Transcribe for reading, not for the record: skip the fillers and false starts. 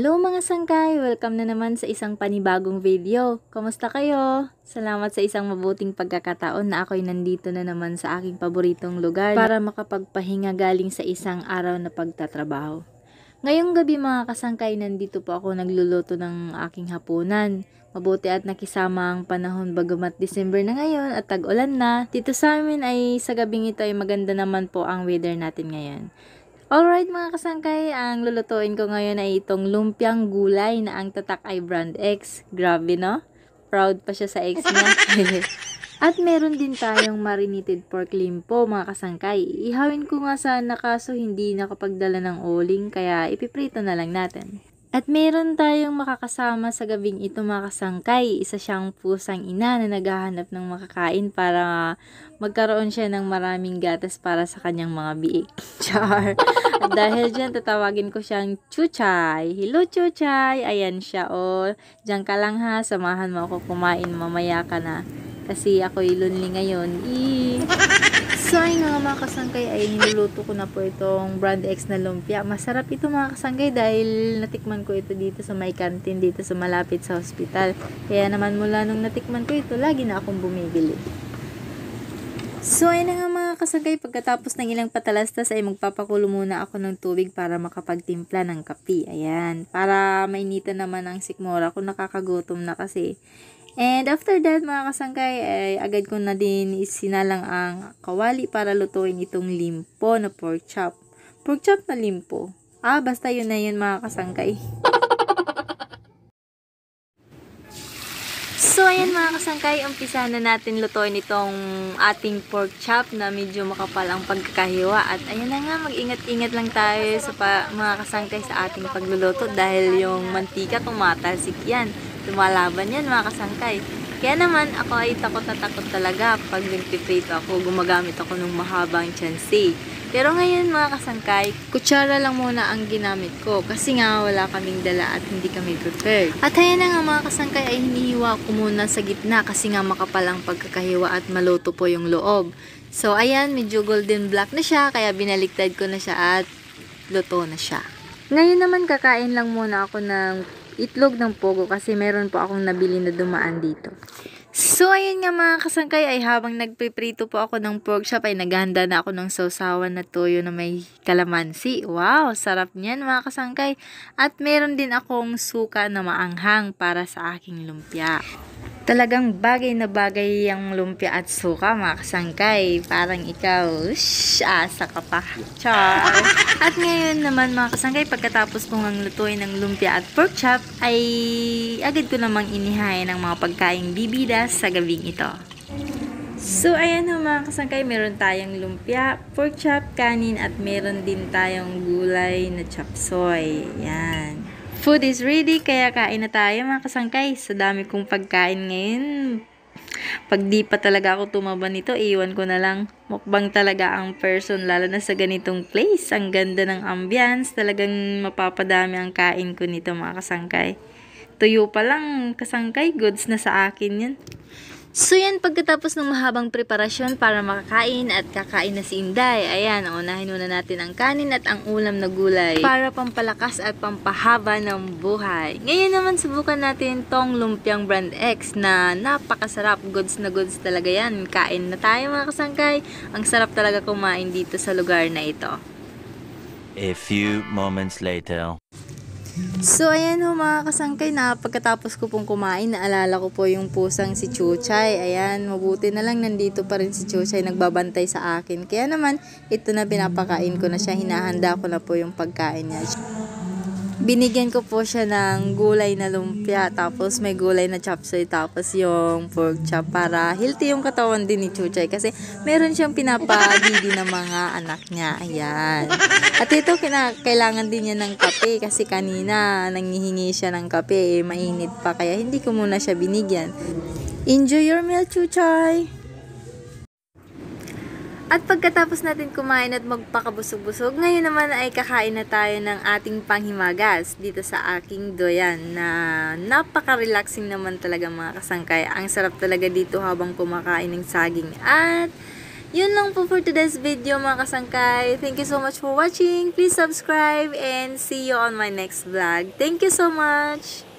Hello mga sangkay! Welcome na naman sa isang panibagong video. Kamusta kayo? Salamat sa isang mabuting pagkakataon na ako'y nandito na naman sa aking paboritong lugar para makapagpahinga galing sa isang araw na pagtatrabaho. Ngayong gabi mga kasangkay, nandito po ako nagluluto ng aking hapunan. Mabuti at nakisama ang panahon bagamat December na ngayon at tag-ulan na. Dito sa amin ay sa gabing ito ay maganda naman po ang weather natin ngayon. Alright mga kasangkay, ang lulutuin ko ngayon ay itong lumpiang gulay na ang tatak ay brand X. Grabe no? Proud pa siya sa X niya. At meron din tayong marinated pork limpo mga kasangkay. Ihawin ko nga sana kaso hindi nakapagdala ng uling kaya ipiprito na lang natin. At meron tayong makakasama sa gabing ito mga kasangkay. Isa siyang pusang ina na naghahanap ng makakain para magkaroon siya ng maraming gatas para sa kanyang mga biik. Char! At dahil dyan, tatawagin ko siyang Chuchay. Hello Chuchay! Ayan siya. O, dyan ka lang ha. Samahan mo ako kumain. Mamaya ka na. Kasi ako'y lonely ngayon. So ayun nga mga kasangkay ay niluluto ko na po itong brand X na lumpia. Masarap ito mga kasangkay dahil natikman ko ito dito sa may canteen dito sa malapit sa hospital. Kaya naman mula nung natikman ko ito, lagi na akong bumibili. So ayun na nga mga kasangkay, pagkatapos ng ilang patalastas ay magpapakulo muna ako ng tubig para makapagtimpla ng kape. Ayan, para mainitan naman ang sikmura ko, nakakagutom na kasi. And after that mga kasangkay ay agad ko na din isinalang ang kawali para lutuin itong limpo na pork chop. Pork chop na limpo. Basta yun na yun mga kasangkay. So ayan mga kasangkay, umpisa na natin lutuin itong ating pork chop na medyo makapal ang pagkakahiwa. At ayan na nga, mag-ingat-ingat lang tayo sa mga kasangkay sa ating pagluluto dahil yung mantika tumatalsik yan. Lumalaban yan mga kasangkay. Kaya naman ako ay takot na takot talaga pag nagpiprito ako, gumagamit ako ng mahabang tsansi. Pero ngayon mga kasangkay, kutsara lang muna ang ginamit ko kasi nga wala kaming dala at hindi kami prepared. At ayan na nga mga kasangkay ay hinihiwa ko muna sa gitna kasi nga makapal ang pagkakahiwa at maluto po yung loob. So ayan, medyo golden black na siya kaya binaliktad ko na siya at luto na siya. Ngayon naman kakain lang muna ako ng itlog ng pogo kasi meron po akong nabili na dumaan dito. So ayun nga mga kasangkay ay habang nagpiprito po ako ng pork chop ay naghahanda na ako ng sausawan na toyo na may kalamansi. Wow, sarap niyan mga kasangkay. At meron din akong suka na maanghang para sa aking lumpia. Talagang bagay na bagay yung lumpia at suka mga kasangkay. Parang ikaw, asa ka pa. Char! At ngayon naman mga kasangkay, pagkatapos kong ang lutuin ng lumpia at pork chop, ay agad ko namang inihain ng mga pagkaing bibida sa gabing ito. So ayan ho mga kasangkay, meron tayong lumpia, pork chop, kanin at meron din tayong gulay na chop suey. Yan. Food is ready, kaya kain na tayo mga kasangkay. Sa dami kong pagkain ngayon, pag di pa talaga ako tumaba nito, iwan ko na lang. Mukbang talaga ang person, lalo na sa ganitong place. Ang ganda ng ambience, talagang mapapadami ang kain ko nito mga kasangkay. Tuyo pa lang kasangkay, goods na sa akin yan. So yan, pagkatapos ng mahabang preparasyon para makakain at kakain na si Inday, ayan, unahin muna natin ang kanin at ang ulam na gulay para pampalakas at pampahaba ng buhay. Ngayon naman subukan natin tong lumpiang brand X na napakasarap, goods na goods talaga yan. Kain na tayo mga kasangkay, ang sarap talaga kumain dito sa lugar na ito. A few moments later. So ayan ho mga kasangkay, na pagkatapos ko pong kumain, naalala ko po yung pusang si Chuchay. Ayan, mabuti na lang nandito pa rin si Chuchay nagbabantay sa akin. Kaya naman, ito na pinapakain ko na siya, hinahanda ko na po yung pagkain niya. Binigyan ko po siya ng gulay na lumpia, tapos may gulay na chop suey, tapos yung pork chop para healthy yung katawan din ni Chuchay kasi meron siyang pinapagidi ng mga anak niya. Ayan. At ito, kailangan din niya ng kape kasi kanina nanghihingi siya ng kape, mainit pa kaya hindi ko muna siya binigyan. Enjoy your meal, Chuchay! At pagkatapos natin kumain at magpakabusog-busog, ngayon naman ay kakain na tayo ng ating panghimagas dito sa aking doyan na napaka-relaxing naman talaga mga kasangkay. Ang sarap talaga dito habang kumakain ng saging at Yun lang po for today's video mga kasangkay. Thank you so much for watching. Please subscribe and see you on my next vlog. Thank you so much!